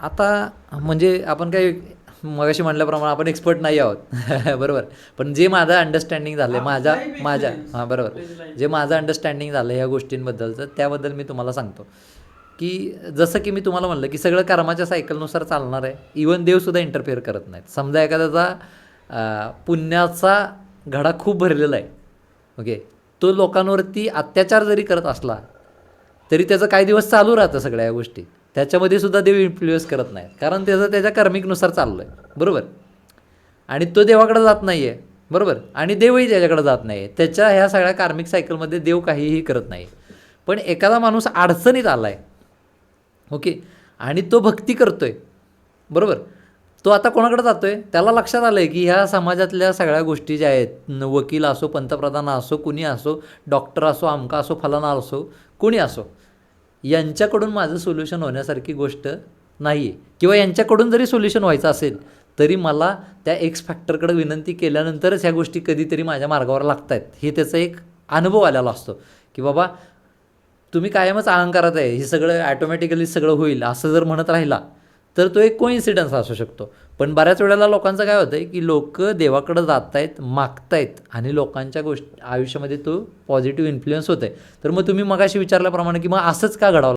आता म्हणजे आपण काही मगाशी म्हटल्याप्रमाणे आपण एक्सपर्ट नाही आहोत. बरोबर. पण जे माझं अंडरस्टँडिंग झालं आहे माझ्या हां बरोबर, जे माझं अंडरस्टँडिंग झालं ह्या गोष्टींबद्दलचं त्याबद्दल मी तुम्हाला सांगतो, की जसं की मी तुम्हाला म्हणलं की सगळं कर्माच्या सायकलनुसार चालणार आहे. इवन देवसुद्धा इंटरफेअर करत नाहीत. समजा एखाद्याचा पुण्याचा घडा खूप भरलेला आहे, ओके, तो लोकांवरती अत्याचार जरी करत असला तरी त्याचं काही दिवस चालू राहतं सगळ्या या गोष्टी. त्याच्यामध्ये सुद्धा देव इन्फ्लुअन्स करत नाहीत, कारण त्याचं त्याच्या कर्मिकनुसार चाललं आहे. बरोबर. आणि तो देवाकडे जात नाही आहे. बरोबर. आणि देवही त्याच्याकडे जात नाही आहे. त्याच्या ह्या सगळ्या कार्मिक सायकलमध्ये देव काहीही करत नाही. पण एखादा माणूस अडचणीत आला आहे, ओके, आणि तो भक्ती करतो आहे. बरोबर. तो आता कोणाकडे जातो आहे, त्याला लक्षात आलं आहे की ह्या समाजातल्या सगळ्या गोष्टी ज्या आहेत, वकील असो, पंतप्रधान असो, कुणी असो, डॉक्टर असो, अमका असो, फलाना असो, कोणी असो, यांच्याकडून माझं सोल्युशन होण्यासारखी गोष्ट नाही आहे. किंवा यांच्याकडून जरी सोल्युशन व्हायचं असेल तरी मला त्या एक्स फॅक्टरकडे विनंती केल्यानंतरच ह्या गोष्टी कधीतरी माझ्या मार्गावर लागत आहेत, हे त्याचा एक अनुभव आलेला असतो. की बाबा तुम्ही कायमच अहंकारात आहे, हे सगळं ॲटोमॅटिकली सगळं होईल असं जर म्हणत राहिला तर तो एक कोइन्सिडन्स असू शकतो. पण बऱ्याच वेळेला लोकांचं काय होतं आहे की लोक देवाकडं जात आहेत, मागत आहेत, आणि लोकांच्या आयुष्यामध्ये तो पॉझिटिव्ह इन्फ्लुअन्स होत आहे. तर मग तुम्ही मगाशी विचारल्याप्रमाणे की मग असंच का घडावं